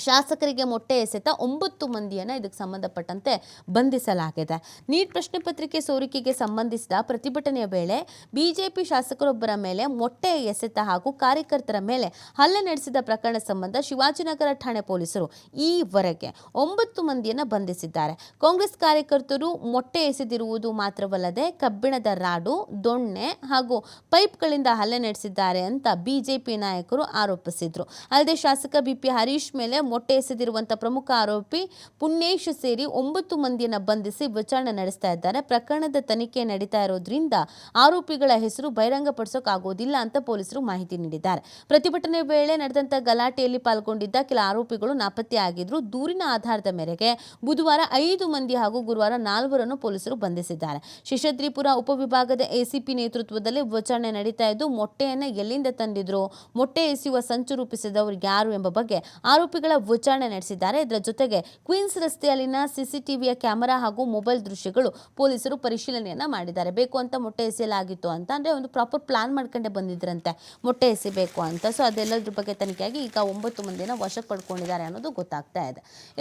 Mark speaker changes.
Speaker 1: ಶಾಸಕರಿಗೆ ಮೊಟ್ಟೆ ಎಸೆತ 9 ಮಂದಿಯನ್ನು ಇದಕ್ಕೆ ಸಂಬಂಧಪಟ್ಟಂತೆ ಬಂಧಿಸಲಾಗಿದೆ. ನೀಟ್ ಪ್ರಶ್ನೆ ಪತ್ರಿಕೆ ಸೋರಿಕೆಗೆ ಸಂಬಂಧಿಸಿದ ಪ್ರತಿಭಟನೆಯ ವೇಳೆ ಬಿಜೆಪಿ ಶಾಸಕರೊಬ್ಬರ ಮೇಲೆ ಮೊಟ್ಟೆ ಎಸೆತ ಹಾಗೂ ಕಾರ್ಯಕರ್ತರ ಮೇಲೆ ಹಲ್ಲೆ ನಡೆಸಿದ ಪ್ರಕರಣ ಸಂಬಂಧ ಶಿವಾಜಿನಗರ ಠಾಣೆ ಪೊಲೀಸರು ಈವರೆಗೆ 9 ಮಂದಿಯನ್ನು ಬಂಧಿಸಿದ್ದಾರೆ. ಕಾಂಗ್ರೆಸ್ ಕಾರ್ಯಕರ್ತರು ಮೊಟ್ಟೆ ಎಸೆದಿರುವುದು ಮಾತ್ರವಲ್ಲದೆ ಕಬ್ಬಿಣದ ರಾಡು, ದೊಣ್ಣೆ ಹಾಗೂ ಪೈಪ್ಗಳಿಂದ ಹಲ್ಲೆ ನಡೆಸಿದ್ದಾರೆ ಅಂತ ಬಿಜೆಪಿ ನಾಯಕರು ಆರೋಪಿಸಿದ್ರು. ಅಲ್ಲದೆ ಶಾಸಕ ಬಿಪಿ ಹರೀಶ್ ಮೇಲೆ ಮೊಟ್ಟೆ ಎಸೆದಿರುವಂತಹ ಪ್ರಮುಖ ಆರೋಪಿ ಪುಣ್ಯೇಶ್ ಸೇರಿ 9 ಮಂದಿಯನ್ನು ಬಂಧಿಸಿ ವಿಚಾರಣೆ ನಡೆಸ್ತಾ ಇದ್ದಾರೆ. ಪ್ರಕರಣದ ತನಿಖೆ ನಡೀತಾ ಇರೋದ್ರಿಂದ ಆರೋಪಿಗಳ ಹೆಸರು ಬಹಿರಂಗಪಡಿಸೋಕ್ಕಾಗೋದಿಲ್ಲ ಅಂತ ಪೊಲೀಸರು ಮಾಹಿತಿ ನೀಡಿದ್ದಾರೆ. ಪ್ರತಿಭಟನೆ ವೇಳೆ ನಡೆದಂತ ಗಲಾಟೆಯಲ್ಲಿ ಪಾಲ್ಗೊಂಡಿದ್ದ ಕೆಲ ಆರೋಪಿಗಳು ನಾಪತ್ತೆಯಾಗಿದ್ರು. ದೂರಿನ ಆಧಾರದ ಮೇರೆಗೆ ಬುಧವಾರ 5 ಮಂದಿ ಹಾಗೂ ಗುರುವಾರ 4ರನ್ನು ಪೊಲೀಸರು ಬಂಧಿಸಿದ್ದಾರೆ. ಶೇಷಾದ್ರಿಪುರ ಉಪವಿಭಾಗದ ಎಸಿಪಿ ನೇತೃತ್ವದಲ್ಲಿ ವಿಚಾರಣೆ ನಡೀತಾ ಇದ್ದು, ಮೊಟ್ಟೆಯನ್ನು ಎಲ್ಲಿಂದ ತಂದಿದ್ರು, ಮೊಟ್ಟೆ ಎಸೆಯುವ ಸಂಚು ರೂಪಿಸಿದವರು ಯಾರು ಎಂಬ ಬಗ್ಗೆ ಆರೋಪಿಗಳ ವಿಚಾರಣೆ ನಡೆಸಿದ್ದಾರೆ. ಇದರ ಜೊತೆಗೆ ಕ್ವೀನ್ಸ್ ರಸ್ತೆಯಲ್ಲಿನ ಸಿಸಿಟಿವಿಯ ಕ್ಯಾಮೆರಾ ಹಾಗೂ ಮೊಬೈಲ್ ದೃಶ್ಯಗಳು ಪೊಲೀಸರು ಪರಿಶೀಲನೆಯನ್ನ ಮಾಡಿದ್ದಾರೆ. ಬೇಕು ಅಂತ ಮೊಟ್ಟೆ ಎಸೆಯಲಾಗಿತ್ತು ಅಂತ ಅಂದ್ರೆ ಒಂದು ಪ್ರಾಪರ್ ಪ್ಲಾನ್ ಮಾಡ್ಕೊಂಡೆ ಬಂದಿದ್ರಂತೆ ಮೊಟ್ಟೆ ಎಸೆಬೇಕು ಅಂತ. ಸೊ ಅದೆಲ್ಲದ್ರ ಬಗ್ಗೆ ತನಿಖೆಯಾಗಿ ಈಗ 9 ಮಂದಿನ ವಶಕ್ಕೆ ಪಡ್ಕೊಂಡಿದ್ದಾರೆ ಅನ್ನೋದು ಗೊತ್ತಾಗ್ತಾ ಇದೆ.